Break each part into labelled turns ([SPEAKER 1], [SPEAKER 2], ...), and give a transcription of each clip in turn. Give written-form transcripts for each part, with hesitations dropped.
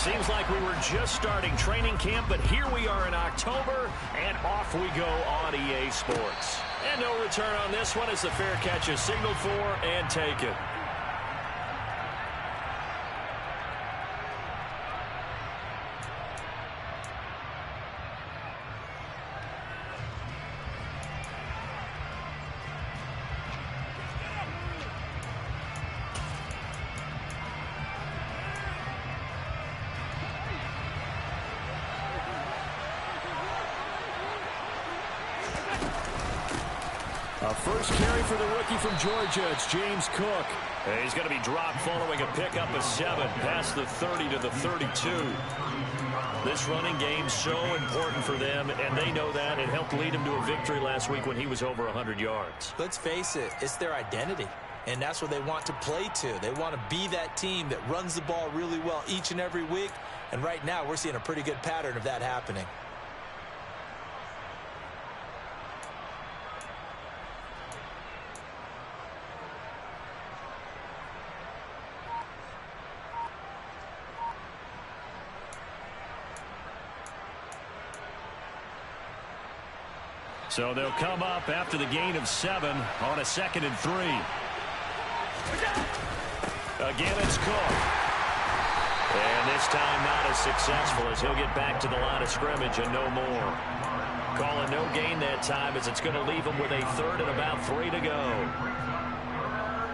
[SPEAKER 1] Seems like we were just starting training camp, but here we are in October, and off we go on EA Sports. And no return on this one as the fair catch is signaled for and taken.
[SPEAKER 2] A first carry for the rookie from Georgia. It's James Cook.
[SPEAKER 1] He's going to be dropped following a pickup of 7 past the 30 to the 32. This running game so important for them, and they know that. It helped lead him to a victory last week when he was over 100 yards.
[SPEAKER 3] Let's face it, it's their identity, and that's what they want to play to. They want to be that team that runs the ball really well each and every week, and right now we're seeing a pretty good pattern of that happening.
[SPEAKER 1] So they'll come up after the gain of 7 on a 2nd and 3. Again, it's Cook. And this time not as successful as he'll get back to the line of scrimmage and no more. Calling no gain that time as it's going to leave him with a 3rd and about 3 to go.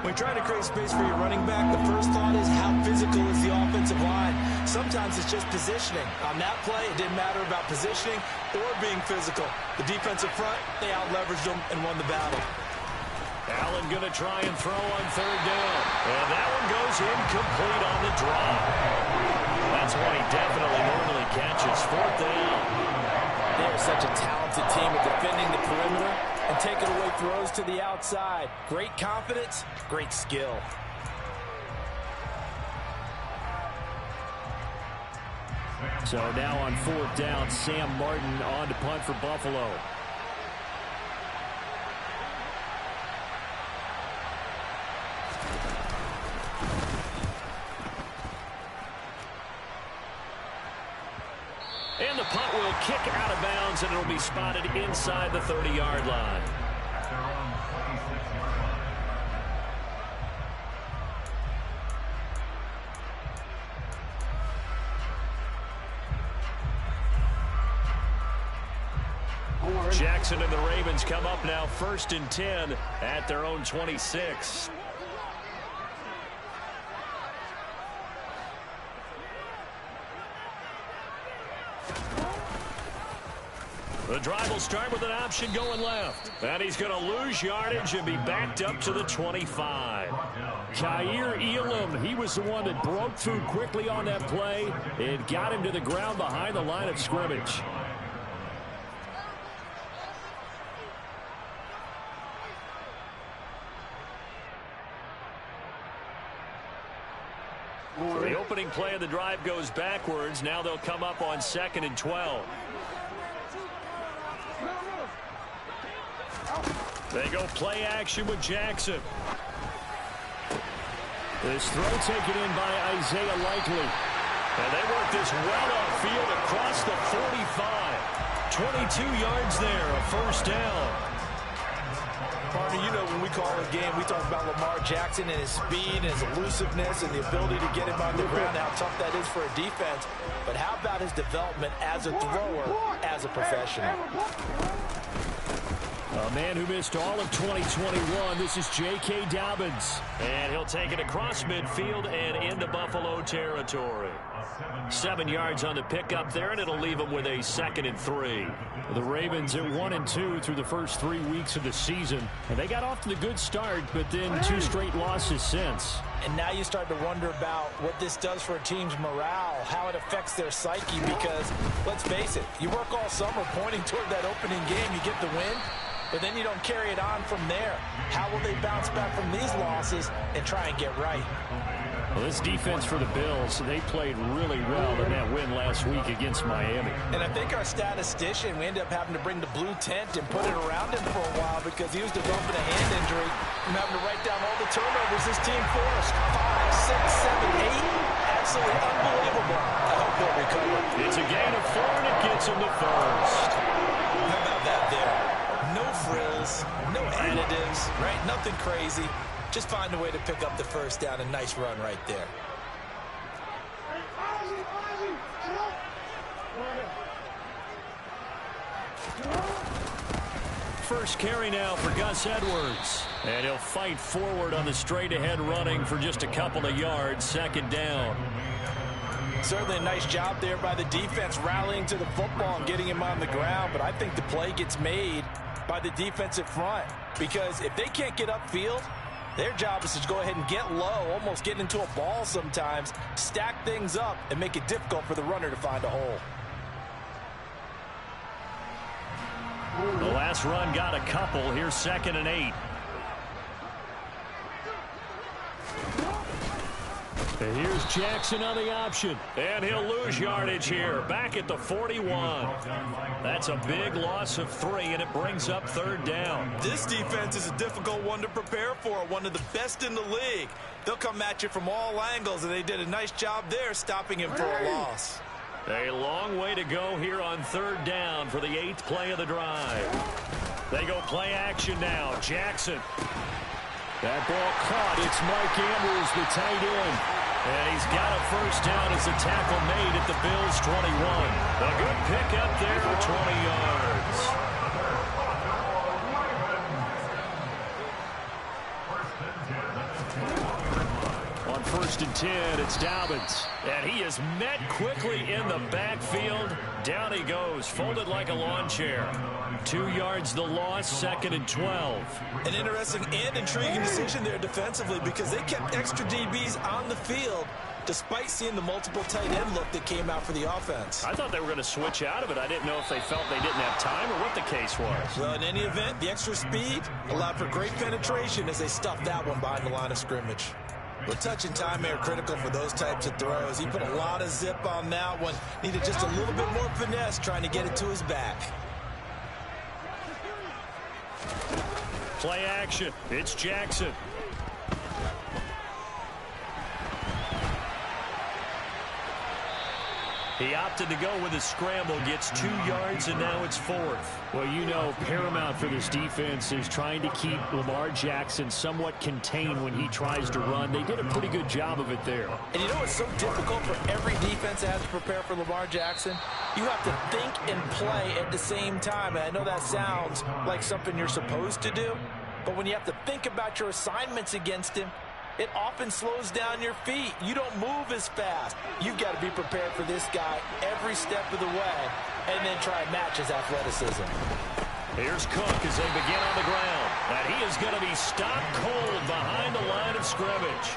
[SPEAKER 3] When you're trying to create space for your running back, the first thought is how physical is the offensive line. Sometimes it's just positioning. On that play, it didn't matter about positioning or being physical. The defensive front, they out-leveraged them and won the battle.
[SPEAKER 1] Allen going to try and throw on 3rd down. And that one goes incomplete on the drop. That's one he definitely normally catches. 4th down.
[SPEAKER 4] They are such a talented team at defending the perimeter and taking away throws to the outside. Great confidence, great skill.
[SPEAKER 2] So now on 4th down, Sam Martin on to punt for Buffalo.
[SPEAKER 1] And the punt will kick out of bounds, and it'll be spotted inside the 30-yard line. Jackson and the Ravens come up now 1st and 10 at their own 26. The drive will start with an option going left. And he's going to lose yardage and be backed up to the 25.
[SPEAKER 2] Kaiir Elam, he was the one that broke through quickly on that play. It got him to the ground behind the line of scrimmage.
[SPEAKER 1] So the opening play of the drive goes backwards. Now they'll come up on 2nd and 12. They go play action with Jackson.
[SPEAKER 2] This throw taken in by Isaiah Likely.
[SPEAKER 1] And they work this well upfield across the 45. 22 yards there, a 1st down.
[SPEAKER 3] Partner, you know when we call a game, we talk about Lamar Jackson and his speed and his elusiveness and the ability to get him on the ground, how tough that is for a defense. But how about his development as a thrower, as a professional?
[SPEAKER 2] A man who missed all of 2021. This is J.K. Dobbins.
[SPEAKER 1] And he'll take it across midfield and into Buffalo territory. 7 yards on the pickup there, and it'll leave him with a 2nd and 3.
[SPEAKER 2] The Ravens at 1-2 through the first 3 weeks of the season. And they got off to the good start, but then 2 straight losses since.
[SPEAKER 3] And now you start to wonder about what this does for a team's morale, how it affects their psyche, because let's face it, you work all summer pointing toward that opening game, you get the win, but then you don't carry it on from there. How will they bounce back from these losses and try and get right?
[SPEAKER 2] Well, this defense for the Bills, they played really well in that win last week against Miami.
[SPEAKER 3] And I think our statistician, we ended up having to bring the blue tent and put it around him for a while because he was developing a hand injury from having to write down all the turnovers this team forced. 5, 6, 7, 8. absolutely unbelievable. I hope he'll recover.
[SPEAKER 2] It's a gain of 4, and it gets him to first.
[SPEAKER 3] How about that there? No frills, no additives, right? Nothing crazy. Just find a way to pick up the first down. A nice run right there.
[SPEAKER 2] First carry now for Gus Edwards. And he'll fight forward on the straight-ahead running for just a couple of yards. Second down.
[SPEAKER 3] Certainly a nice job there by the defense rallying to the football and getting him on the ground. But I think the play gets made by the defensive front. Because if they can't get upfield, their job is to go ahead and get low, almost get into a ball sometimes, stack things up, and make it difficult for the runner to find a hole.
[SPEAKER 2] The last run got a couple. Here's 2nd and 8. And here's Jackson on the option. And he'll lose yardage here. Back at the 41. That's a big loss of 3, and it brings up 3rd down.
[SPEAKER 3] This defense is a difficult one to prepare for, one of the best in the league. They'll come at you from all angles, and they did a nice job there stopping him for a loss.
[SPEAKER 2] A long way to go here on 3rd down for the 8th play of the drive. They go play action now. Jackson. That ball caught. It's Mike Andrews, the tight end. And he's got a first down as the tackle made at the Bills' 21. A good pick up there for 20 yards. On 1st and 10, it's Dobbins. And he is met quickly in the backfield. Down he goes, folded like a lawn chair. 2 yards the loss, 2nd and 12.
[SPEAKER 3] An interesting and intriguing decision there defensively because they kept extra DBs on the field despite seeing the multiple tight end look that came out for the offense.
[SPEAKER 2] I thought they were going to switch out of it. I didn't know if they felt they didn't have time or what the case was.
[SPEAKER 3] Well, in any event, the extra speed allowed for great penetration as they stuffed that one behind the line of scrimmage. But touch and time are critical for those types of throws. He put a lot of zip on that one. Needed just a little bit more finesse trying to get it to his back.
[SPEAKER 2] Play action. It's Jackson. He opted to go with a scramble, gets 2 yards, and now it's 4th. Well, you know, paramount for this defense is trying to keep Lamar Jackson somewhat contained when he tries to run. They did a pretty good job of it there.
[SPEAKER 3] And you know what's so difficult for every defense that has to prepare for Lamar Jackson? You have to think and play at the same time. And I know that sounds like something you're supposed to do, but when you have to think about your assignments against him, it often slows down your feet. You don't move as fast. You've got to be prepared for this guy every step of the way and then try and match his athleticism.
[SPEAKER 2] Here's Cook as they begin on the ground. And he is going to be stopped cold behind the line of scrimmage.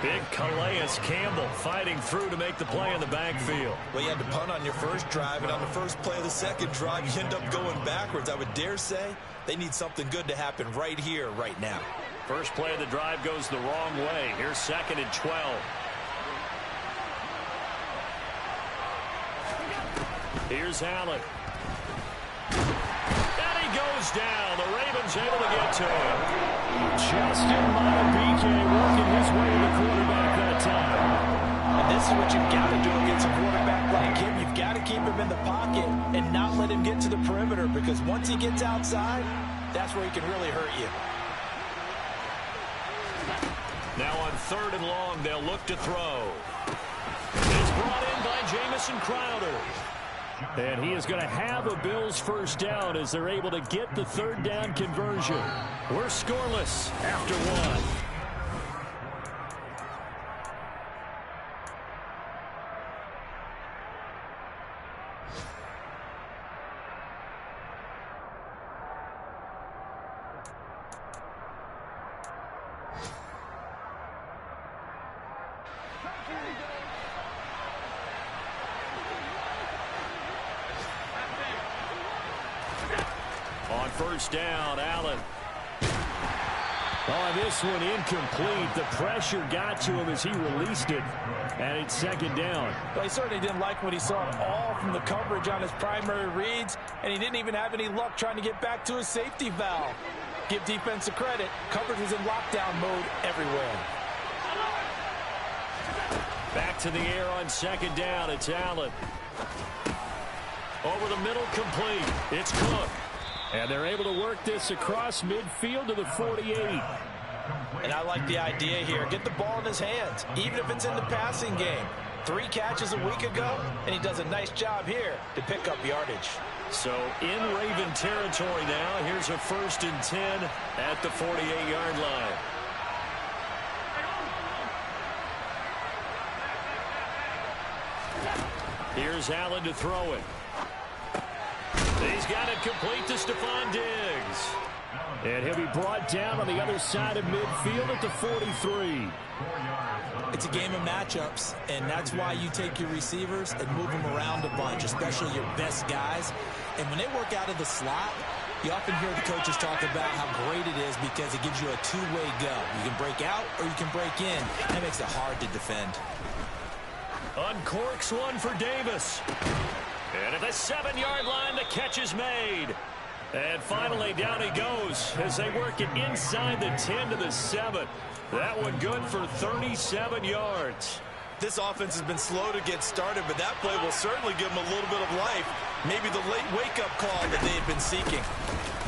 [SPEAKER 2] Big Calais Campbell fighting through to make the play in the backfield.
[SPEAKER 3] Well, you had to punt on your first drive, and on the first play of the second drive, you end up going backwards. I would dare say they need something good to happen right here, right now.
[SPEAKER 2] First play of the drive goes the wrong way. Here's 2nd and 12. Here's Allen. And he goes down. The Ravens able to get to him. Justin Madubuike working his way to the quarterback that time.
[SPEAKER 3] And this is what you've got to do against a quarterback like him. You've got to keep him in the pocket and not let him get to the perimeter, because once he gets outside, that's where he can really hurt you.
[SPEAKER 2] Now on 3rd and long, they'll look to throw. It's brought in by Jamison Crowder. And he is going to have a Bills first down as they're able to get the 3rd down conversion. We're scoreless after 1. On first down, Allen. On this one, incomplete. The pressure got to him as he released it. And it's 2nd down.
[SPEAKER 3] Well, he certainly didn't like what he saw at all from the coverage on his primary reads, and he didn't even have any luck trying to get back to his safety valve. Give defense a credit. Coverage was in lockdown mode everywhere.
[SPEAKER 2] Back to the air on second down. It's Allen. Over the middle, complete. It's Cook. And they're able to work this across midfield to the 48.
[SPEAKER 3] And I like the idea here. Get the ball in his hands, even if it's in the passing game. 3 catches a week ago, and he does a nice job here to pick up yardage.
[SPEAKER 2] So in Raven territory now. Here's a 1st and 10 at the 48-yard line. Here's Allen to throw it. He's got it complete to Stephon Diggs. And he'll be brought down on the other side of midfield at the 43.
[SPEAKER 4] It's a game of matchups, and that's why you take your receivers and move them around a bunch, especially your best guys. And when they work out of the slot, you often hear the coaches talk about how great it is because it gives you a two-way go. You can break out or you can break in. That makes it hard to defend.
[SPEAKER 2] Uncorks one for Davis. And at the 7-yard line, the catch is made. And finally, down he goes as they work it inside the 10 to the 7. That one good for 37 yards.
[SPEAKER 3] This offense has been slow to get started, but that play will certainly give them a little bit of life. Maybe the late wake-up call that they've been seeking.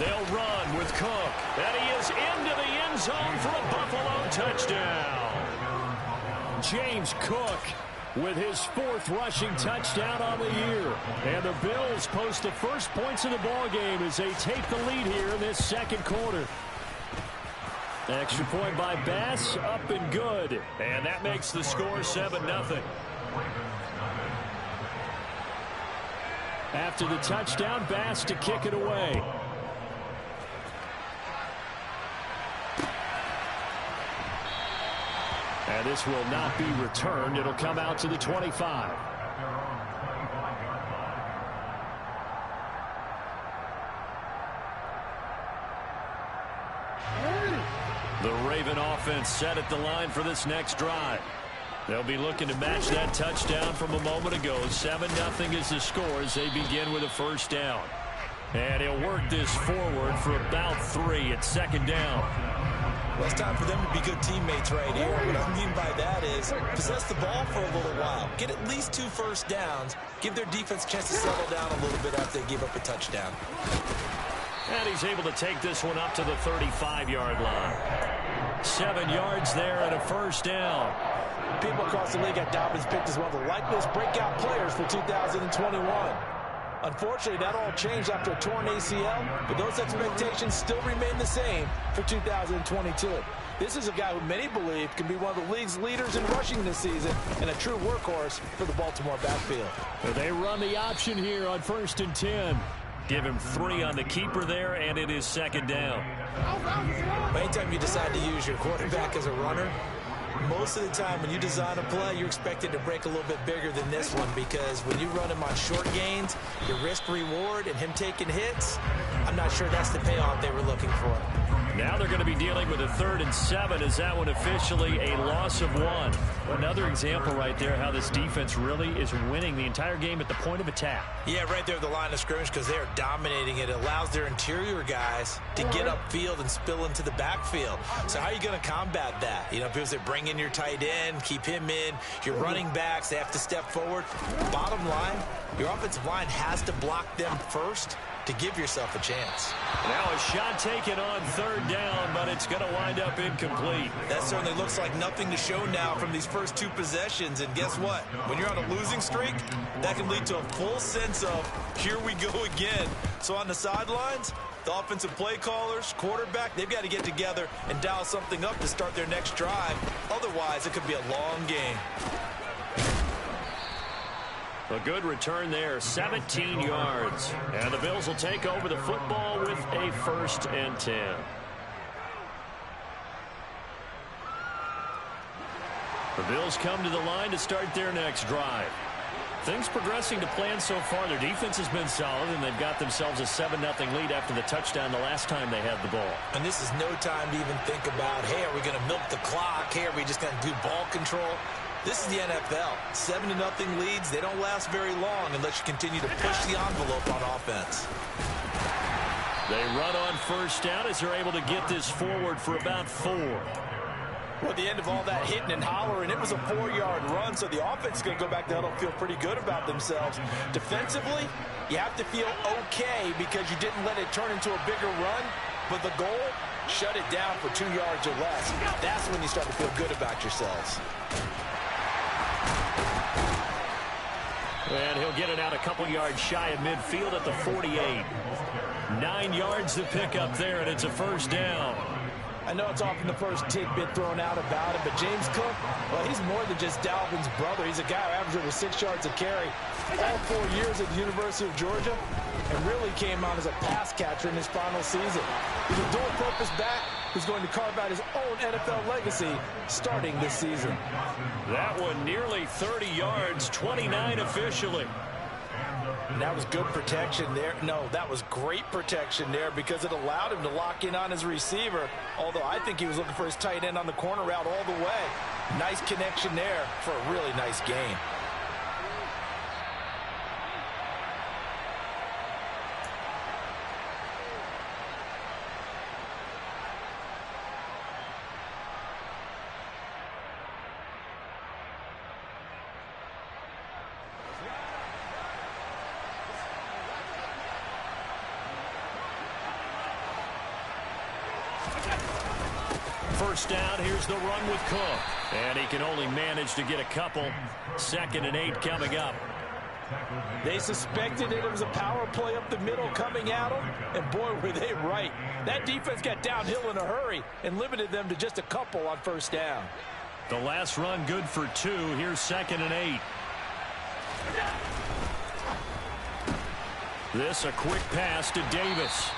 [SPEAKER 2] They'll run with Cook. And he is into the end zone for a Buffalo touchdown. James Cook with his 4th rushing touchdown on the year. And the Bills post the first points of the ballgame as they take the lead here in this second quarter. Extra point by Bass, up and good. And that makes the score 7-0. After the touchdown, Bass to kick it away. And this will not be returned. It'll come out to the 25. The Raven offense set at the line for this next drive. They'll be looking to match that touchdown from a moment ago. 7-0 is the score as they begin with a 1st down. And he'll work this forward for about 3 at 2nd down.
[SPEAKER 3] Well, it's time for them to be good teammates right here. What I mean by that is possess the ball for a little while. Get at least 2 first downs. Give their defense a chance to settle down a little bit after they give up a touchdown.
[SPEAKER 2] And he's able to take this one up to the 35-yard line. 7 yards there and a 1st down.
[SPEAKER 3] People across the league have Dobbins picked as one of the likeliest breakout players for 2021. Unfortunately, that all changed after a torn ACL, but those expectations still remain the same for 2022. This is a guy who many believe can be one of the league's leaders in rushing this season and a true workhorse for the Baltimore backfield.
[SPEAKER 2] They run the option here on 1st and 10. Give him 3 on the keeper there, and it is 2nd down.
[SPEAKER 3] Anytime you decide to use your quarterback as a runner, most of the time when you design a play, you're expected to break a little bit bigger than this one because when you run him on short gains, your risk-reward and him taking hits, I'm not sure that's the payoff they were looking for.
[SPEAKER 2] Now they're going to be dealing with a 3rd and 7 as that one officially a loss of 1. Another example right there how this defense really is winning the entire game at the point of attack.
[SPEAKER 3] Yeah, right there at the line of scrimmage because they are dominating it. It allows their interior guys to get upfield and spill into the backfield. So how are you going to combat that? You know, because they bring in your tight end, keep him in. Your running backs, they have to step forward. Bottom line, your offensive line has to block them first to give yourself a chance.
[SPEAKER 2] Now a shot taken on 3rd down, but it's going to wind up incomplete.
[SPEAKER 3] That certainly looks like nothing to show now from these first 2 possessions. And guess what? When you're on a losing streak, that can lead to a full sense of, here we go again. So on the sidelines, the offensive play callers, quarterback, they've got to get together and dial something up to start their next drive. Otherwise, it could be a long game.
[SPEAKER 2] A good return there, 17 yards. And the Bills will take over the football with a 1st and 10. The Bills come to the line to start their next drive. Things progressing to plan so far. Their defense has been solid, and they've got themselves a 7-0 lead after the touchdown the last time they had the ball.
[SPEAKER 3] And this is no time to even think about, hey, are we going to milk the clock? Hey, are we just going to do ball control? This is the NFL. 7-0 leads, they don't last very long unless you continue to push the envelope on offense.
[SPEAKER 2] They run on 1st down as they're able to get this forward for about 4.
[SPEAKER 3] Well, at the end of all that hitting and hollering, it was a 4-yard run, so the offense is going to go back to huddle and feel pretty good about themselves. Defensively, you have to feel okay because you didn't let it turn into a bigger run, but the goal, shut it down for 2 yards or less. That's when you start to feel good about yourselves.
[SPEAKER 1] And he'll get it out a couple yards shy of midfield at the 48. 9 yards to pick up there, and it's a first down.
[SPEAKER 3] I know it's often the first tidbit thrown out about him, but James Cook, well, he's more than just Dalvin's brother. He's a guy who averaged over 6 yards a carry all 4 years at the University of Georgia and really came out as a pass catcher in his final season. He's a dual-purpose back who's going to carve out his own NFL legacy starting this season.
[SPEAKER 1] That one nearly 30 yards, 29 officially.
[SPEAKER 3] And that was good protection there. No, that was great protection there because it allowed him to lock in on his receiver, although I think he was looking for his tight end on the corner route all the way. Nice connection there for a really nice gain.
[SPEAKER 1] First down, here's the run with Cook. And he can only manage to get a couple. 2nd and 8 coming up.
[SPEAKER 3] They suspected it was a power play up the middle coming at them, and boy, were they right. That defense got downhill in a hurry and limited them to just a couple on first down.
[SPEAKER 1] The last run good for 2. Here's 2nd and 8. This a quick pass to Davis.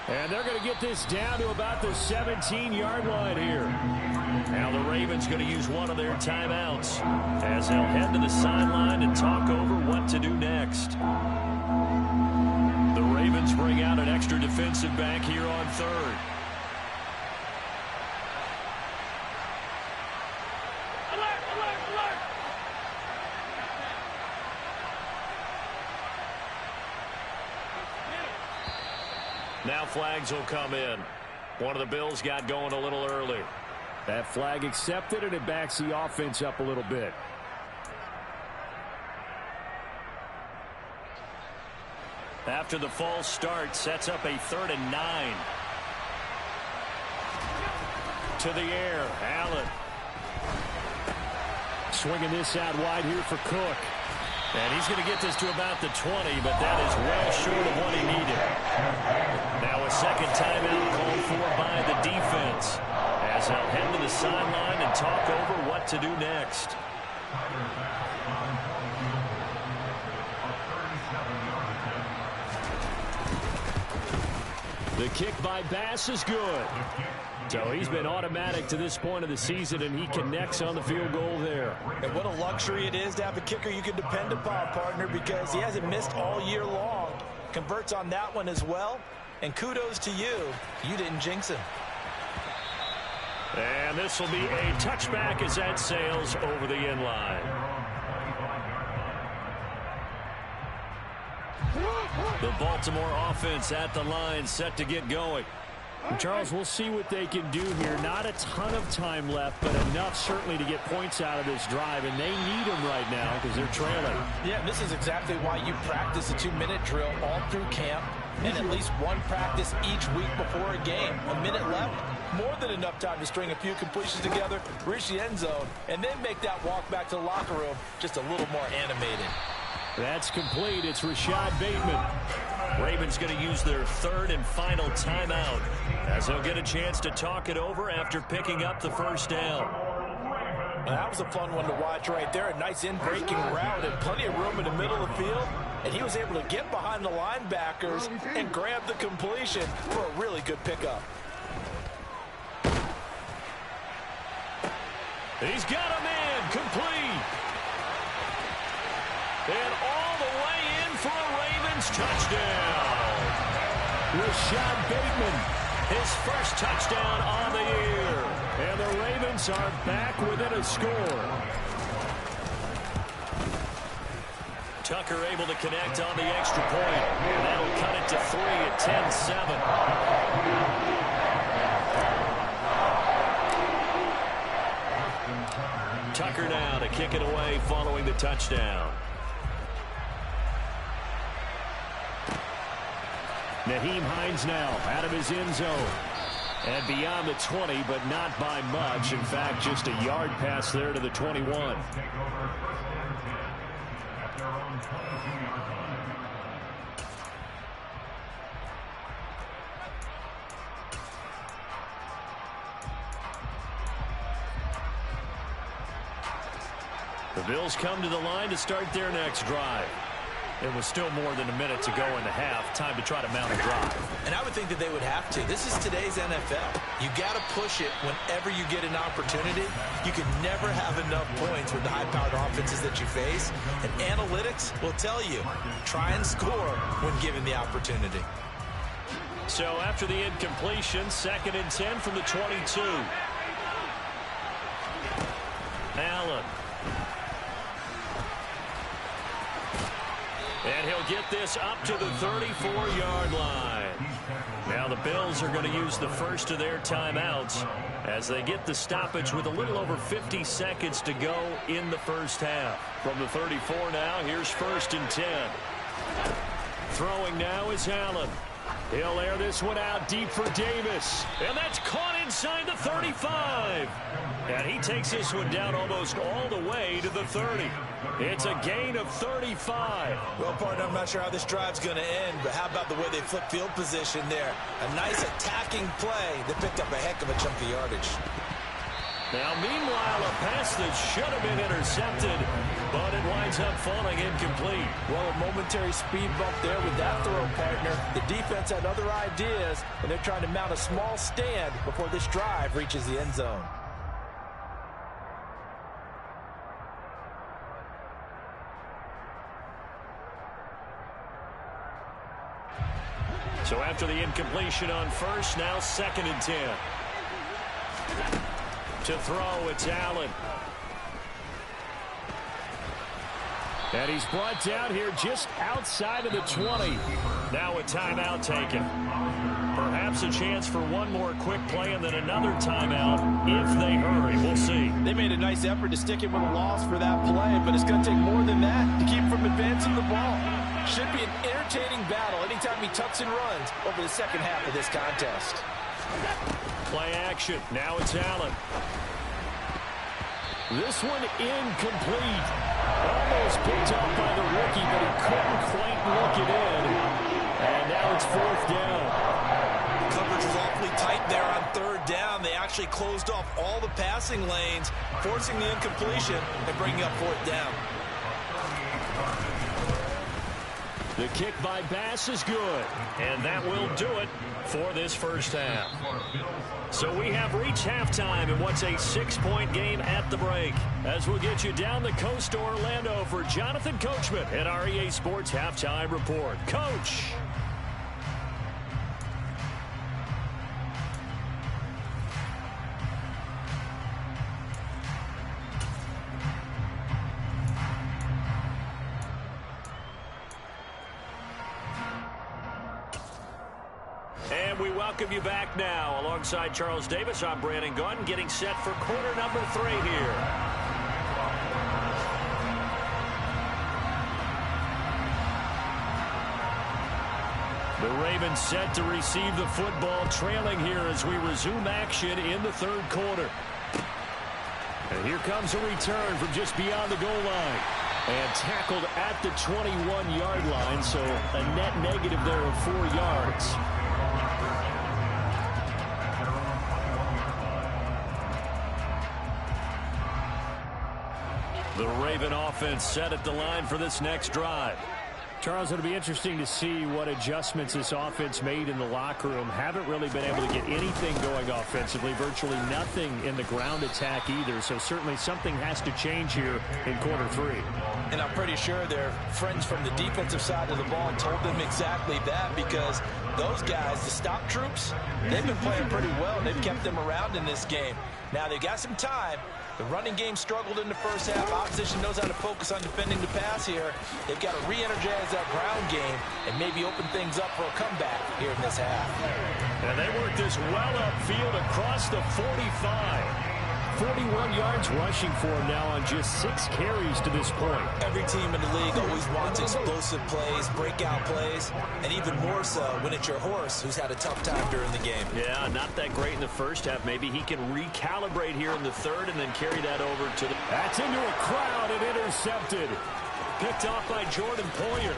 [SPEAKER 1] And they're going to get this down to about the 17-yard line here. Now the Ravens going to use one of their timeouts as they'll head to the sideline and talk over what to do next. The Ravens bring out an extra defensive back here on 3rd. Now flags will come in. One of the Bills got going a little early.
[SPEAKER 2] That flag accepted, and it backs the offense up a little bit.
[SPEAKER 1] After the false start, sets up a 3rd and 9. To the air, Allen.
[SPEAKER 2] Swinging this out wide here for Cook.
[SPEAKER 1] And he's going to get this to about the 20, but that is well short of what he needed. Now a second timeout called for by the defense as they'll head to the sideline and talk over what to do next.
[SPEAKER 2] The kick by Bass is good. So he's been automatic to this point of the season, and he connects on the field goal there.
[SPEAKER 3] And what a luxury it is to have a kicker you can depend upon, partner, because he hasn't missed all year long. Converts on that one as well. And kudos to you. You didn't jinx him.
[SPEAKER 1] And this will be a touchback as that sails over the end line. The Baltimore offense at the line, set to get going.
[SPEAKER 2] And Charles, we'll see what they can do here. Not a ton of time left, but enough certainly to get points out of this drive, and they need them right now because they're trailing.
[SPEAKER 3] Yeah, this is exactly why you practice a 2-minute drill all through camp and at least one practice each week before a game. A minute left, more than enough time to string a few completions together, reach the end zone, and then make that walk back to the locker room just a little more animated.
[SPEAKER 2] That's complete. It's Rashad Bateman.
[SPEAKER 1] Ravens going to use their 3rd and final timeout as they'll get a chance to talk it over after picking up the first down.
[SPEAKER 3] Well, that was a fun one to watch right there. A nice in-breaking route and plenty of room in the middle of the field. And he was able to get behind the linebackers and grab the completion for a really good pickup.
[SPEAKER 1] He's got a man complete. And all the way in for a Ravens touchdown.
[SPEAKER 2] Rashad Bateman,
[SPEAKER 1] his first touchdown on the year.
[SPEAKER 2] And the Ravens are back within a score.
[SPEAKER 1] Tucker able to connect on the extra point. And that'll cut it to 3 at 10-7. Tucker now to kick it away following the touchdown.
[SPEAKER 2] Nyheim Hines now out of his end zone. And beyond the 20, but not by much. In fact, just a yard pass there to the 21. The Bills come to the line to start their next drive. It was still more than a minute to go in the half. Time to try to mount a drive.
[SPEAKER 4] And I would think that they would have to. This is today's NFL. You got to push it whenever you get an opportunity. You can never have enough points with the high-powered offenses that you face. And analytics will tell you, try and score when given the opportunity.
[SPEAKER 2] So after the incompletion, 2nd and 10 from the 22. Allen. And he'll get this up to the 34-yard line. Now the Bills are going to use the first of their timeouts as they get the stoppage with a little over 50 seconds to go in the first half. From the 34 now, here's 1st and 10. Throwing now is Allen. He'll air this one out deep for Davis. And that's caught inside the 35. And he takes this one down almost all the way to the 30. It's a gain of 35.
[SPEAKER 4] Well, partner, I'm not sure how this drive's going to end, but how about the way they flip field position there? A nice attacking play that picked up a heck of a chunk of yardage.
[SPEAKER 2] Now, meanwhile, a pass that should have been intercepted, but it winds up falling incomplete.
[SPEAKER 3] Well, a momentary speed bump there with that throw, partner. The defense had other ideas, and they're trying to mount a small stand before this drive reaches the end zone.
[SPEAKER 2] So after the incompletion on first, now 2nd and 10. To throw, it's Allen. And he's brought down here just outside of the 20. Now a timeout taken. Perhaps a chance for one more quick play and then another timeout if they hurry. We'll see.
[SPEAKER 3] They made a nice effort to stick him with a loss for that play, but it's going to take more than that to keep him from advancing the ball. Should be an entertaining battle anytime he tucks and runs over the second half of this contest.
[SPEAKER 2] Play action. Now it's Allen. This one incomplete. Almost picked up by the rookie, but he couldn't quite look it in. And now it's 4th down.
[SPEAKER 4] Coverage was awfully tight there on 3rd down. They actually closed off all the passing lanes, forcing the incompletion and bringing up 4th down.
[SPEAKER 2] The kick by Bass is good. And that will do it for this first half. So we have reached halftime in what's a 6-point game at the break. As we'll get you down the coast to Orlando for Jonathan Coachman at our EA Sports Halftime Report. Coach. And we welcome you back now. Alongside Charles Davis, I'm Brandon Gunn, getting set for quarter number 3 here. The Ravens set to receive the football, trailing here as we resume action in the 3rd quarter. And here comes a return from just beyond the goal line. And tackled at the 21-yard line, so a net negative there of 4 yards. The Raven offense set at the line for this next drive. Charles, it'll be interesting to see what adjustments this offense made in the locker room. Haven't really been able to get anything going offensively, virtually nothing in the ground attack either. So certainly something has to change here in quarter 3.
[SPEAKER 3] And I'm pretty sure their friends from the defensive side of the ball told them exactly that, because those guys, the stop troops, they've been playing pretty well. They've kept them around in this game. Now they've got some time. The running game struggled in the first half. Opposition knows how to focus on defending the pass here. They've got to re-energize that ground game and maybe open things up for a comeback here in this half.
[SPEAKER 2] And they work this well upfield across the 45. 41 yards rushing for him now on just 6 carries to this point.
[SPEAKER 4] Every team in the league always wants explosive plays, breakout plays, and even more so when it's your horse who's had a tough time during the game.
[SPEAKER 1] Yeah, not that great in the first half. Maybe he can recalibrate here in the third and then carry that over to the...
[SPEAKER 2] That's into a crowd and intercepted. Picked off by Jordan Poyer.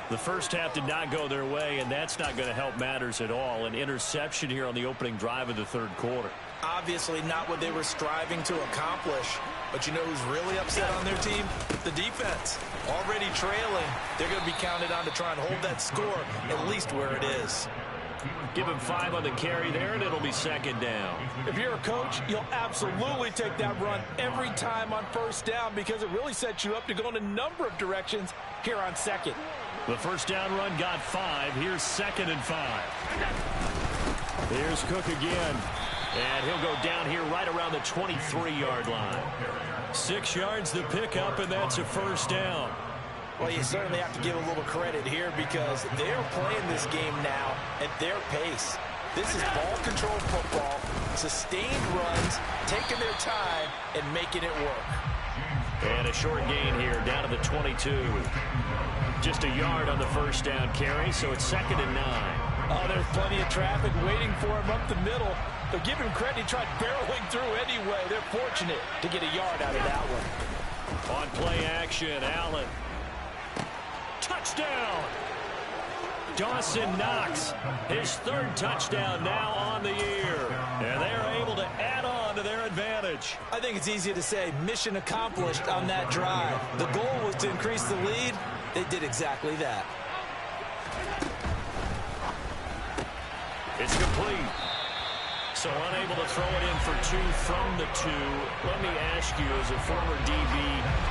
[SPEAKER 2] The first half did not go their way, and that's not going to help matters at all. An interception here on the opening drive of the third quarter.
[SPEAKER 3] Obviously not what they were striving to accomplish. But you know who's really upset on their team? The defense. Already trailing. They're going to be counted on to try and hold that score at least where it is.
[SPEAKER 1] Give him 5 on the carry there, and it'll be second down.
[SPEAKER 3] If you're a coach, you'll absolutely take that run every time on first down because it really sets you up to go in a number of directions here on second.
[SPEAKER 2] The first down run got 5. Here's 2nd and 5. Here's Cook again.
[SPEAKER 1] And he'll go down here right around the 23-yard line.
[SPEAKER 2] 6 yards the pickup, and that's a first down.
[SPEAKER 3] Well, you certainly have to give a little credit here because they're playing this game now at their pace. This is ball-controlled football, sustained runs, taking their time, and making it work.
[SPEAKER 1] And a short gain here, down to the 22. Just a yard on the first down carry, so it's 2nd and 9.
[SPEAKER 3] Oh, there's plenty of traffic waiting for him up the middle. But give him credit, he tried barreling through anyway. They're fortunate to get a yard out of that one.
[SPEAKER 2] On play action, Allen. Touchdown! Dawson Knox, his 3rd touchdown now on the year. And they're able to add on to their advantage.
[SPEAKER 4] I think it's easy to say mission accomplished on that drive. The goal was to increase the lead. They did exactly that.
[SPEAKER 1] It's complete. So unable to throw it in for 2 from the 2. Let me ask you, as a former DB,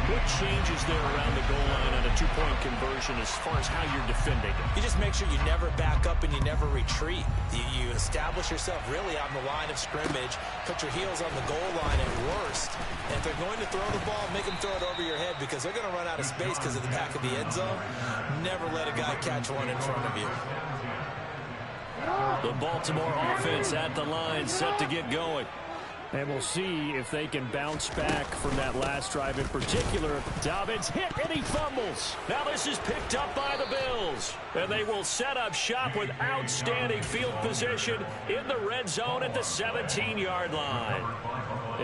[SPEAKER 1] what changes there around the goal line on a 2-point conversion as far as how you're defending it?
[SPEAKER 4] You just make sure you never back up and you never retreat. You establish yourself really on the line of scrimmage, put your heels on the goal line at worst. And if they're going to throw the ball, make them throw it over your head because they're going to run out of space because of the back of the end zone. Never let a guy catch one in front of you.
[SPEAKER 2] The Baltimore offense at the line, set to get going. And we'll see if they can bounce back from that last drive in particular. Dobbins hit and he fumbles.
[SPEAKER 1] Now this is picked up by the Bills. And they will set up shop with outstanding field position in the red zone at the 17-yard line.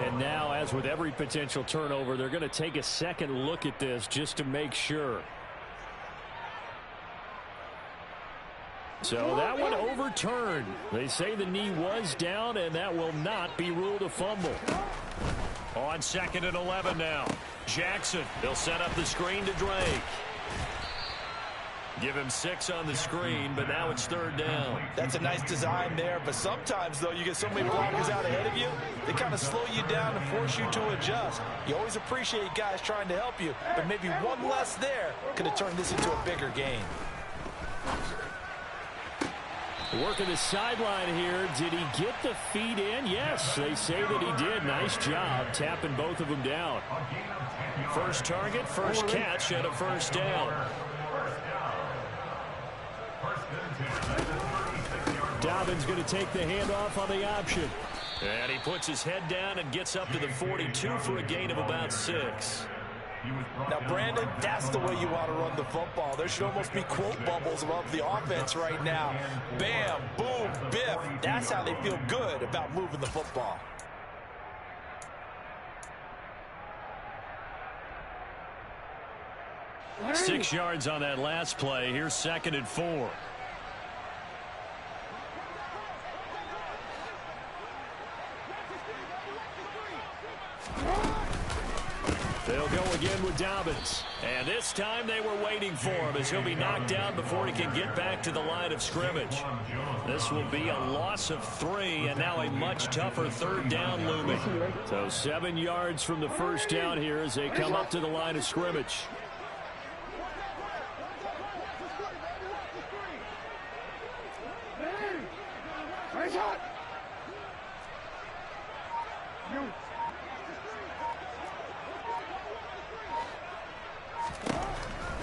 [SPEAKER 2] And now, as with every potential turnover, they're going to take a second look at this just to make sure. So that one overturned. They say the knee was down, and that will not be ruled a fumble.
[SPEAKER 1] On 2nd and 11 now. Jackson, they'll set up the screen to Drake. Give him 6 on the screen, but now it's 3rd down.
[SPEAKER 3] That's a nice design there, but sometimes, though, you get so many blockers out ahead of you, they kind of slow you down and force you to adjust. You always appreciate guys trying to help you, but maybe one less there could have turned this into a bigger game.
[SPEAKER 2] Working the sideline here. Did he get the feet in? Yes, they say that he did. Nice job tapping both of them down.
[SPEAKER 1] First target, first catch, and a first down.
[SPEAKER 2] Dobbins going to take the handoff on the option.
[SPEAKER 1] And he puts his head down and gets up to the 42 for a gain of about 6.
[SPEAKER 3] Now, Brandon, that's the way you want to run the football. There should almost be quote bubbles above the offense right now. Bam, boom, biff. That's how they feel good about moving the football.
[SPEAKER 2] Six yards on that last play. Here's 2nd and 4. They'll go again with Dobbins.
[SPEAKER 1] And this time they were waiting for him as he'll be knocked down before he can get back to the line of scrimmage. This will be a loss of 3 and now a much tougher 3rd down looming.
[SPEAKER 2] So 7 yards from the first down here as they come up to the line of scrimmage.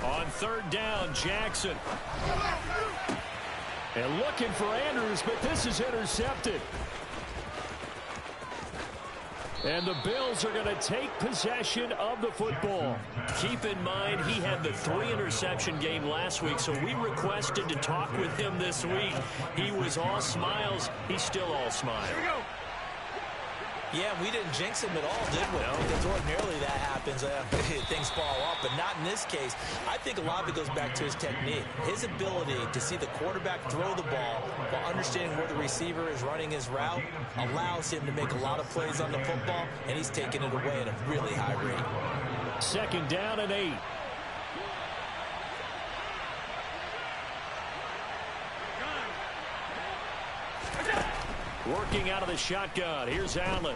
[SPEAKER 2] On 3rd down, Jackson. And looking for Andrews, but this is intercepted. And the Bills are going to take possession of the football.
[SPEAKER 1] Keep in mind, he had the 3-interception game last week, so we requested to talk with him this week. He was all smiles. He's still all smiles. Here we go.
[SPEAKER 4] Yeah, we didn't jinx him at all, did we?
[SPEAKER 1] No.
[SPEAKER 4] Because ordinarily that happens. Things fall off, but not in this case. I think a lot of it goes back to his technique. His ability to see the quarterback throw the ball while understanding where the receiver is running his route allows him to make a lot of plays on the football, and he's taking it away at a really high rate.
[SPEAKER 2] 2nd down and 8. Working out of the shotgun. Here's Allen.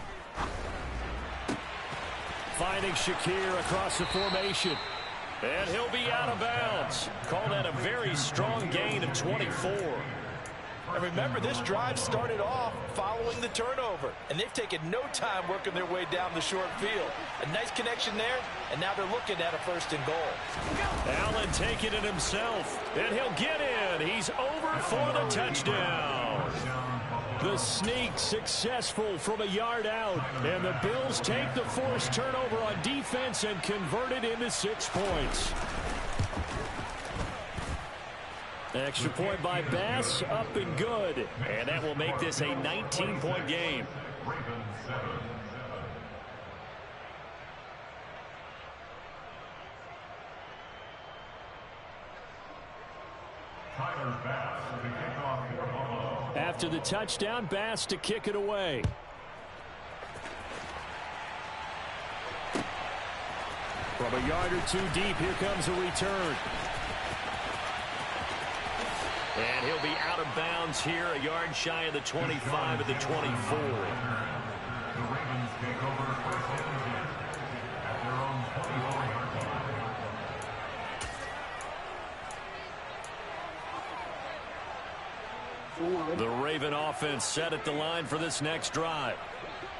[SPEAKER 2] Finding Shakir across the formation. And he'll be out of bounds. Call that a very strong gain of 24.
[SPEAKER 3] And remember, this drive started off following the turnover. And they've taken no time working their way down the short field. A nice connection there, and now they're looking at a 1st and goal.
[SPEAKER 2] Allen taking it himself. And he'll get in. He's over for the touchdown. The sneak successful from a yard out. And the Bills take the forced turnover on defense and convert it into 6 points. Extra point by Bass, up and good.
[SPEAKER 1] And that will make this a 19-point game.
[SPEAKER 2] After the touchdown, Bass to kick it away. From a yard or 2 deep, here comes a return.
[SPEAKER 1] And he'll be out of bounds here, a yard shy of the 25 of the 24.
[SPEAKER 5] The Ravens take over 1st and 10 at their own 24-yard line.
[SPEAKER 2] The Raven offense set at the line for this next drive.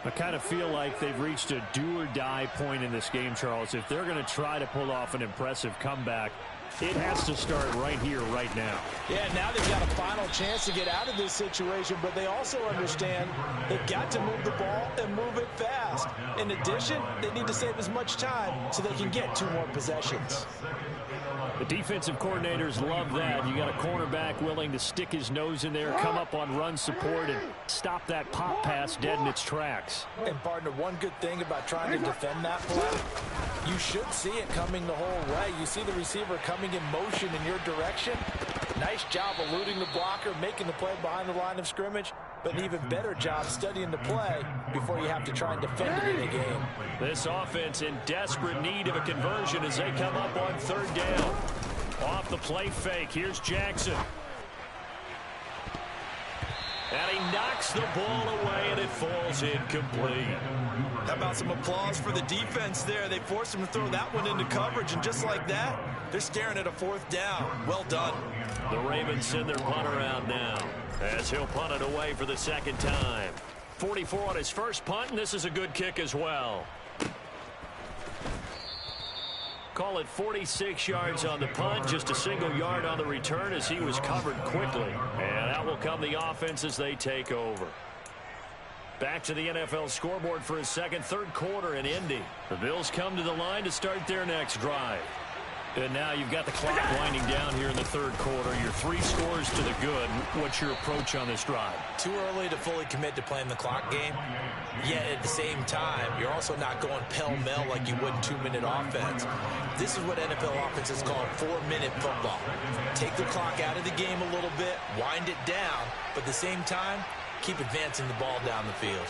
[SPEAKER 2] I kind of feel like they've reached a do-or-die point in this game, Charles. If they're going to try to pull off an impressive comeback, it has to start right here, right now.
[SPEAKER 3] Yeah, now they've got a final chance to get out of this situation, but they also understand they've got to move the ball and move it fast. In addition, they need to save as much time so they can get 2 more possessions.
[SPEAKER 2] The defensive coordinators love that. You got a cornerback willing to stick his nose in there, come up on run support, and stop that pop pass dead in its tracks.
[SPEAKER 3] And, partner, one good thing about trying to defend that play, you should see it coming the whole way. You see the receiver coming in motion in your direction. Nice job eluding the blocker, making the play behind the line of scrimmage, but an even better job studying the play before you have to try and defend it in a game.
[SPEAKER 2] This offense in desperate need of a conversion as they come up on 3rd down. Off the play fake, here's Jackson. And he knocks the ball away, and it falls incomplete.
[SPEAKER 4] How about some applause for the defense there? They forced him to throw that one into coverage, and just like that, they're staring at a 4th down. Well done.
[SPEAKER 1] The Ravens send their punter out now as he'll punt it away for the 2nd time. 44 on his first punt, and this is a good kick as well. Call it 46 yards on the punt, just a single yard on the return as he was covered quickly. And out will come the offense as they take over. Back to the NFL scoreboard for his 3rd quarter in Indy. The Bills come to the line to start their next drive. And now you've got the clock winding down here in the 3rd quarter. Your 3 scores to the good. What's your approach on this drive?
[SPEAKER 4] Too early to fully commit to playing the clock game. Yet at the same time, you're also not going pell-mell like you would in 2-minute offense. This is what NFL offenses call 4-minute football. Take the clock out of the game a little bit, wind it down, but at the same time, keep advancing the ball down the field.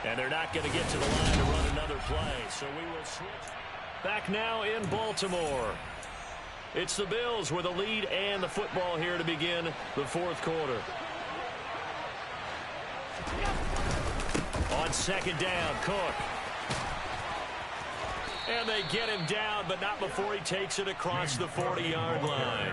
[SPEAKER 1] And they're not going to get to the line to run another play, so we will switch. Back now in Baltimore. It's the Bills with a lead and the football here to begin the 4th quarter. On 2nd down, Cook. And they get him down, but not before he takes it across the 40-yard line.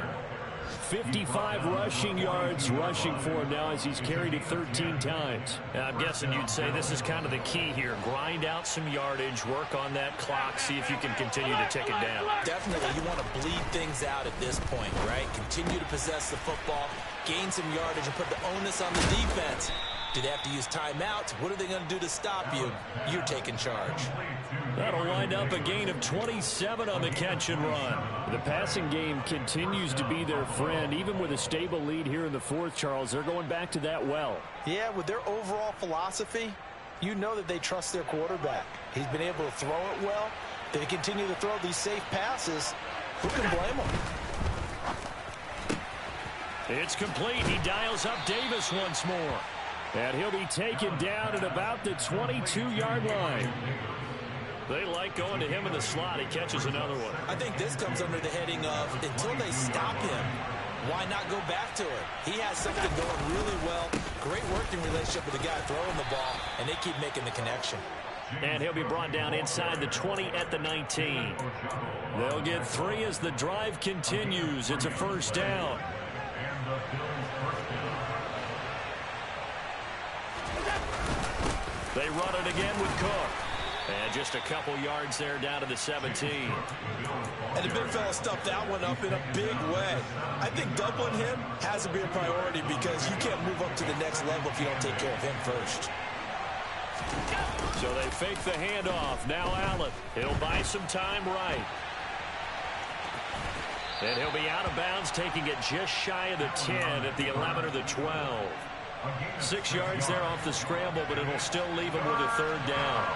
[SPEAKER 2] 55 rushing yards rushing for him now as he's carried it 13 times.
[SPEAKER 1] And I'm guessing you'd say this is kind of the key here. Grind out some yardage, work on that clock, see if you can continue to tick it down.
[SPEAKER 4] Definitely, you want to bleed things out at this point, right? Continue to possess the football, gain some yardage, and put the onus on the defense. Do they have to use timeouts? What are they going to do to stop you? You're taking charge.
[SPEAKER 2] That'll wind up a gain of 27 on the catch and run. The passing game continues to be their friend. Even with a stable lead here in the fourth, Charles, they're going back to that well.
[SPEAKER 3] Yeah, with their overall philosophy, you know that they trust their quarterback. He's been able to throw it well. They continue to throw these safe passes. Who can blame them?
[SPEAKER 2] It's complete. He dials up Davis once more. And he'll be taken down at about the 22-yard line.
[SPEAKER 1] They like going to him in the slot. He catches another one.
[SPEAKER 4] I think this comes under the heading of until they stop him, why not go back to it? He has something going really well. Great working relationship with the guy throwing the ball, and they keep making the connection.
[SPEAKER 1] And he'll be brought down inside the 20 at the 19.
[SPEAKER 2] They'll get 3 as the drive continues. It's a first down.
[SPEAKER 1] They run it again with Cook. And just a couple yards there down to the 17.
[SPEAKER 4] And the big fella stuffed that one up in a big way. I think doubling him has to be a priority because you can't move up to the next level if you don't take care of him first.
[SPEAKER 2] So they fake the handoff. Now Allen.
[SPEAKER 1] He'll buy some time right. And he'll be out of bounds, taking it just shy of the 10 at the 11 or the 12. 6 yards there off the scramble, but it'll still leave him with a third down.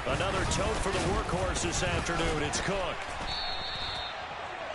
[SPEAKER 1] Another tote for the workhorse this afternoon. It's Cook.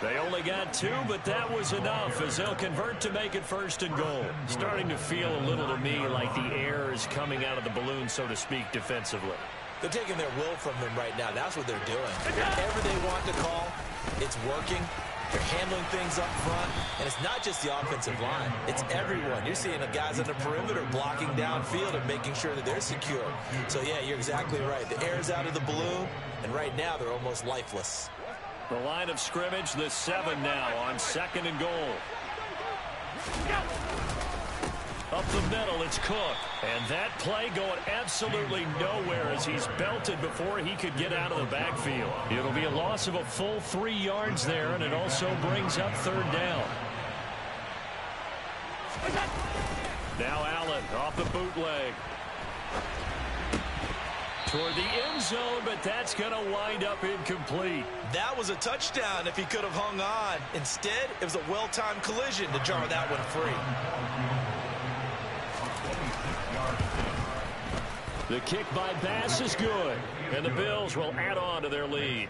[SPEAKER 1] They only got 2, but that was enough as they'll convert to make it first and goal. Starting to feel a little to me like the air is coming out of the balloon, so to speak, defensively.
[SPEAKER 4] They're taking their will from them right now. That's what they're doing. Whatever they want to call, it's working. They're handling things up front, and it's not just the offensive line. It's everyone. You're seeing the guys on the perimeter blocking downfield and making sure that they're secure. So, yeah, you're exactly right. The air's out of the balloon, and right now they're almost lifeless.
[SPEAKER 2] The line of scrimmage, the 7 now on 2nd and goal. Up the middle, it's Cook. And that play going absolutely nowhere as he's belted before he could get out of the backfield. It'll be a loss of a full 3 yards there, and it also brings up 3rd down. Now Allen off the bootleg. Toward the end zone, but that's going to wind up incomplete.
[SPEAKER 4] That was a touchdown if he could have hung on. Instead, it was a well-timed collision to jar that one free.
[SPEAKER 2] The kick by Bass is good, and the Bills will add on to their lead.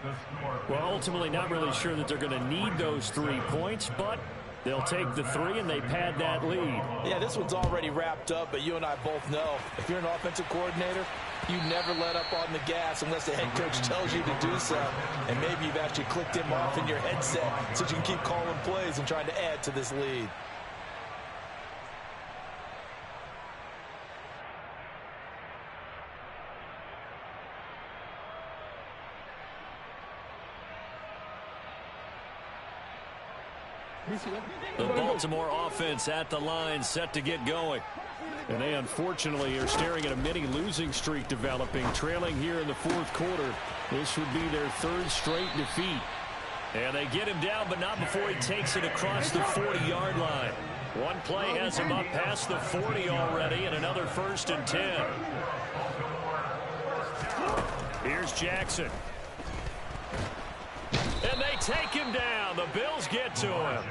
[SPEAKER 2] Well, ultimately not really sure that they're going to need those 3 points, but they'll take the 3 and they pad that lead.
[SPEAKER 3] Yeah, this one's already wrapped up, but you and I both know if you're an offensive coordinator, you never let up on the gas unless the head coach tells you to do so. And maybe you've actually clicked him off in your headset so you can keep calling plays and trying to add to this lead.
[SPEAKER 2] The Baltimore offense at the line, set to get going. And they unfortunately are staring at a mini losing streak developing, trailing here in the 4th quarter. This would be their 3rd straight defeat. And they get him down, but not before he takes it across the 40-yard line. One play has him up past the 40 already, and another 1st and 10. Here's Jackson. And they take him down. The Bills get to him.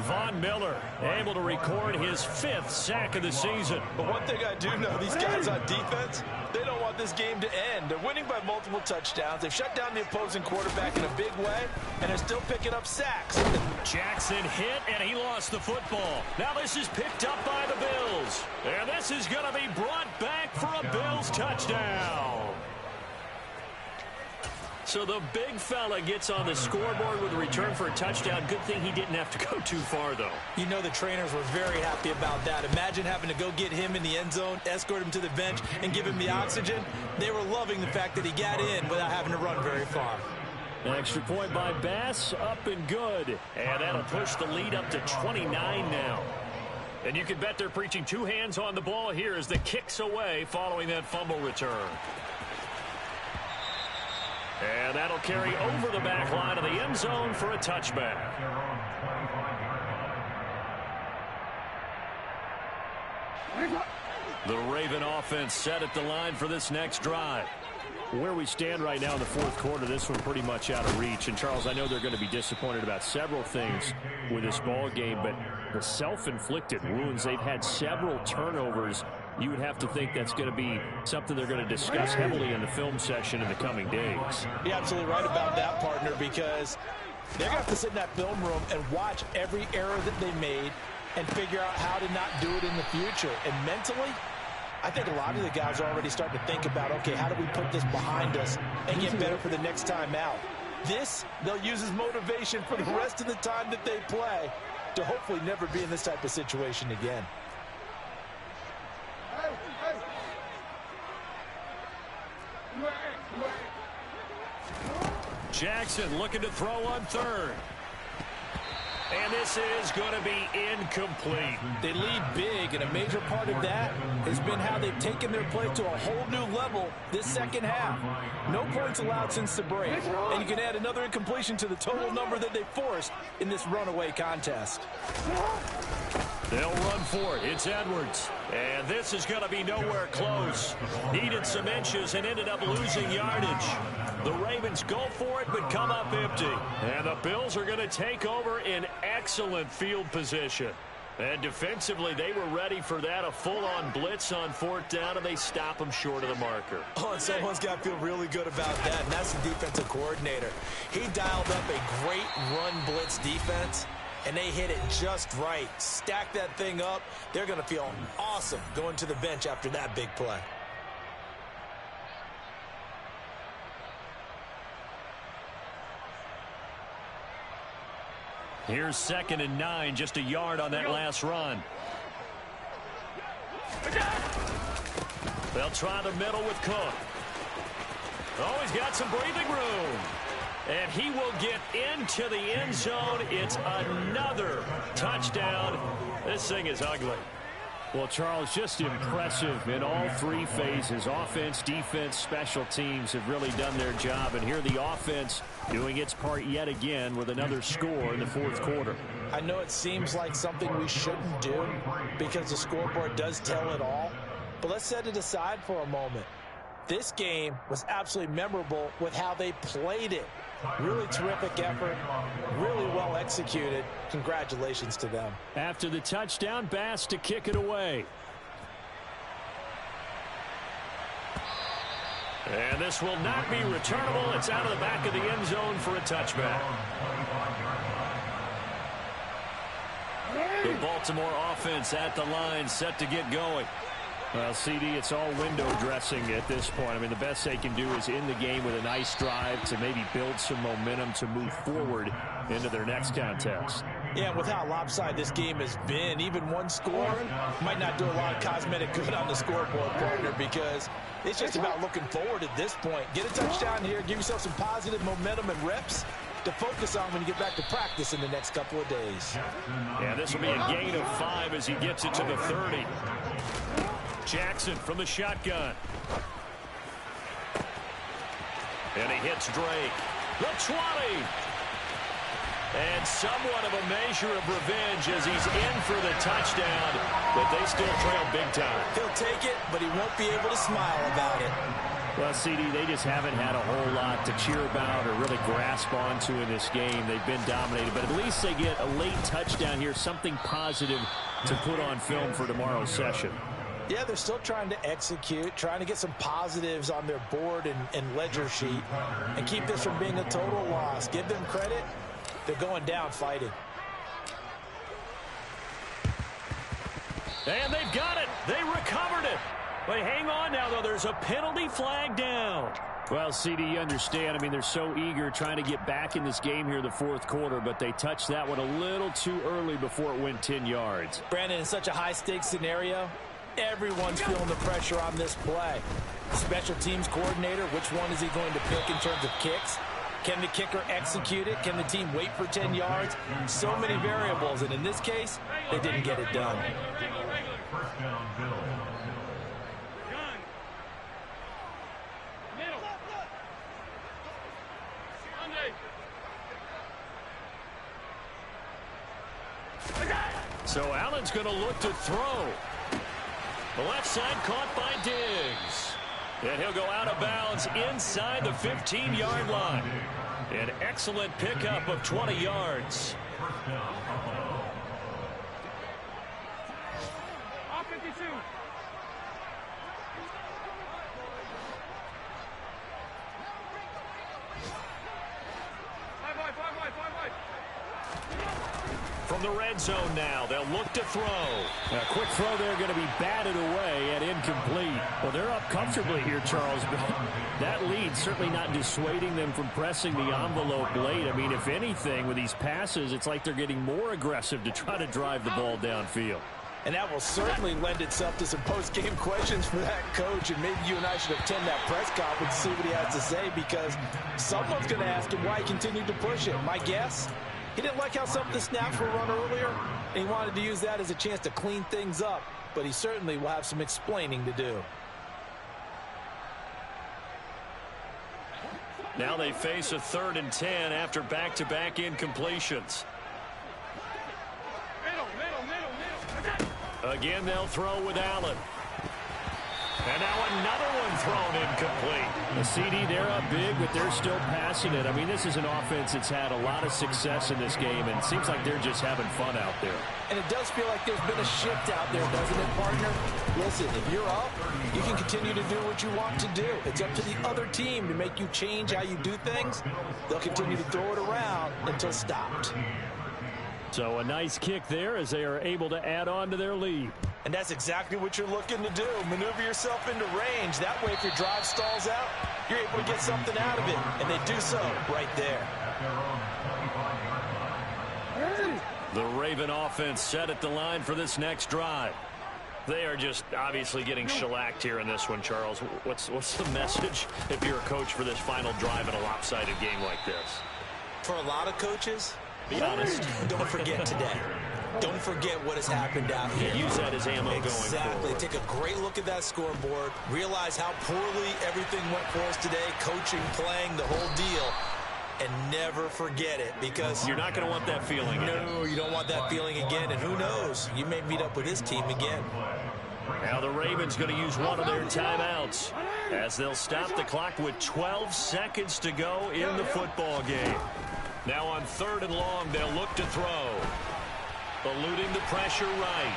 [SPEAKER 2] Von Miller able to record his 5th sack of the season.
[SPEAKER 3] But one thing I do know, these guys on defense, they don't want this game to end. They're winning by multiple touchdowns. They've shut down the opposing quarterback in a big way, and they're still picking up sacks.
[SPEAKER 2] Jackson hit, and he lost the football. Now this is picked up by the Bills. And this is going to be brought back for a Bills touchdown. So the big fella gets on the scoreboard with a return for a touchdown. Good thing he didn't have to go too far, though.
[SPEAKER 4] You know the trainers were very happy about that. Imagine having to go get him in the end zone, escort him to the bench, and give him the oxygen. They were loving the fact that he got in without having to run very far.
[SPEAKER 2] Extra point by Bass, up and good.
[SPEAKER 1] And that'll push the lead up to 29 now. And you can bet they're preaching two hands on the ball here as the kick's away following that fumble return. And that'll carry over the back line of the end zone for a touchback. The Raven offense set at the line for this next drive.
[SPEAKER 2] Where we stand right now in the fourth quarter, this one pretty much out of reach. And, Charles, I know they're going to be disappointed about several things with this ball game, but the self-inflicted wounds, they've had several turnovers. You would have to think that's going to be something they're going to discuss heavily in the film session in the coming days.
[SPEAKER 3] You're absolutely right about that, partner, because they're going to have to sit in that film room and watch every error that they made and figure out how to not do it in the future. And mentally, I think a lot of the guys are already starting to think about, okay, how do we put this behind us and get better for the next time out? This, they'll use as motivation for the rest of the time that they play to hopefully never be in this type of situation again.
[SPEAKER 1] Jackson looking to throw on third. And this is going to be incomplete.
[SPEAKER 3] They lead big, and a major part of that has been how they've taken their play to a whole new level this second half. No points allowed since the break, and you can add another incompletion to the total number that they forced in this runaway contest.
[SPEAKER 1] They'll run for it. It's Edwards. And this is going to be nowhere close. Needed some inches and ended up losing yardage. The Ravens go for it but come up empty. And the Bills are going to take over in excellent field position. And defensively, they were ready for that, a full-on blitz on fourth down, and they stop them short of the marker.
[SPEAKER 3] Oh, and someone's got to feel really good about that, and that's the defensive coordinator. He dialed up a great run blitz defense, and they hit it just right. Stack that thing up. They're going to feel awesome going to the bench after that big play.
[SPEAKER 1] Here's 2nd and 9, just a yard on that last run. They'll try the middle with Cook. Oh, he's got some breathing room. And he will get into the end zone. It's another touchdown. This thing is ugly.
[SPEAKER 2] Well, Charles, just impressive in all three phases. Offense, defense, special teams have really done their job. And here the offense doing its part yet again with another score in the fourth quarter.
[SPEAKER 3] I know it seems like something we shouldn't do because the scoreboard does tell it all. But let's set it aside for a moment. This game was absolutely memorable with how they played it. Really terrific effort, really well executed. Congratulations to them.
[SPEAKER 2] After the touchdown, Bass to kick it away.
[SPEAKER 1] And this will not be returnable. It's out of the back of the end zone for a touchback. The Baltimore offense at the line, set to get going.
[SPEAKER 2] Well, CD, it's all window dressing at this point. I mean, the best they can do is in the game with a nice drive to maybe build some momentum to move forward into their next contest.
[SPEAKER 3] Yeah, and with how lopsided this game has been, even one score might not do a lot of cosmetic good on the scoreboard, partner, because it's just about looking forward at this point. Get a touchdown here, give yourself some positive momentum and reps to focus on when you get back to practice in the next couple of days.
[SPEAKER 1] Yeah, this will be a gain of 5 as he gets it to the 30. Jackson from the shotgun. And he hits Drake. The 20. And somewhat of a measure of revenge as he's in for the touchdown, but they still trail big time.
[SPEAKER 3] He'll take it, but he won't be able to smile about it.
[SPEAKER 2] Well, CD, they just haven't had a whole lot to cheer about or really grasp onto in this game. They've been dominated, but at least they get a late touchdown here, something positive to put on film for tomorrow's session.
[SPEAKER 3] Yeah, they're still trying to execute, trying to get some positives on their board and ledger sheet and keep this from being a total loss. Give them credit. They're going down fighting.
[SPEAKER 1] And they've got it. They recovered it. But hang on now, though. There's a penalty flag down.
[SPEAKER 2] Well, CD, you understand. I mean, they're so eager trying to get back in this game here in the fourth quarter, but they touched that one a little too early before it went 10 yards.
[SPEAKER 3] Brandon, in such a high-stakes scenario, everyone's feeling the pressure on this play. Special teams coordinator, which one is he going to pick in terms of kicks? Can the kicker execute it? Can the team wait for 10 yards? So many variables, and in this case, they didn't get it done.
[SPEAKER 5] First down, Bill.
[SPEAKER 2] So Allen's going to look to throw. The left side caught by Diggs. And he'll go out of bounds inside the 15-yard line. An excellent pickup of 20 yards.
[SPEAKER 5] First down, Buffalo.
[SPEAKER 2] From the red zone now, they'll look to throw.
[SPEAKER 1] A quick throw there going to be batted away and incomplete. Well, they're up comfortably here, Charles, but that lead certainly not dissuading them from pressing the envelope late. I mean, if anything, with these passes, it's like they're getting more aggressive to try to drive the ball downfield.
[SPEAKER 3] And that will certainly lend itself to some post-game questions for that coach. And maybe you and I should attend that press conference and see what he has to say, because someone's going to ask him why he continued to push it. My guess, he didn't like how some of the snaps were run earlier, and he wanted to use that as a chance to clean things up. But he certainly will have some explaining to do.
[SPEAKER 2] Now they face a 3rd and 10 after back-to-back incompletions. Again, they'll throw with Allen. And now another one thrown incomplete.
[SPEAKER 1] The CD, they're up big, but they're still passing it. I mean, this is an offense that's had a lot of success in this game, and it seems like they're just having fun out there.
[SPEAKER 3] And it does feel like there's been a shift out there, doesn't it, partner? Listen, if you're up, you can continue to do what you want to do. It's up to the other team to make you change how you do things. They'll continue to throw it around until stopped.
[SPEAKER 1] So a nice kick there as they are able to add on to their lead.
[SPEAKER 3] And that's exactly what you're looking to do. Maneuver yourself into range. That way, if your drive stalls out, you're able to get something out of it. And they do so right there.
[SPEAKER 2] The Raven offense set at the line for this next drive. They are just obviously getting shellacked here in this one, Charles. What's the message if you're a coach for this final drive in a lopsided game like this?
[SPEAKER 4] For a lot of coaches,
[SPEAKER 2] be honest.
[SPEAKER 4] Don't forget today. Don't forget what has happened out here.
[SPEAKER 2] Use that as ammo
[SPEAKER 4] exactly.
[SPEAKER 2] going forward.
[SPEAKER 4] Take a great look at that scoreboard. Realize how poorly everything went for us today. Coaching, playing, the whole deal. And never forget it, because
[SPEAKER 2] you're not going to want that feeling again.
[SPEAKER 4] No, you don't want that feeling again. And who knows? You may meet up with this team again.
[SPEAKER 2] Now the Ravens going to use one of their timeouts as they'll stop the clock with 12 seconds to go in the football game. Now on 3rd and long, they'll look to throw. Eluding the pressure right.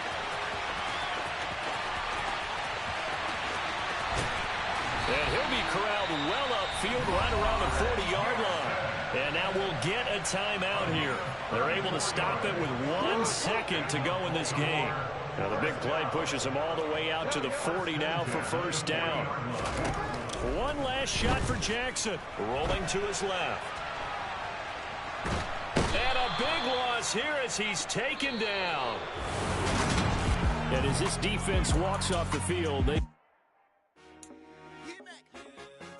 [SPEAKER 2] And he'll be corralled well upfield right around the 40-yard line. And now we'll get a timeout here. They're able to stop it with 1 second to go in this game. Now the big play pushes them all the way out to the 40 now for first down. One last shot for Jackson. Rolling to his left. And a big loss here as he's taken down.
[SPEAKER 1] And as this defense walks off the field, they...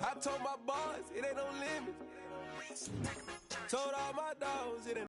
[SPEAKER 6] I told my boys it ain't no limit. Told all my dogs it ain't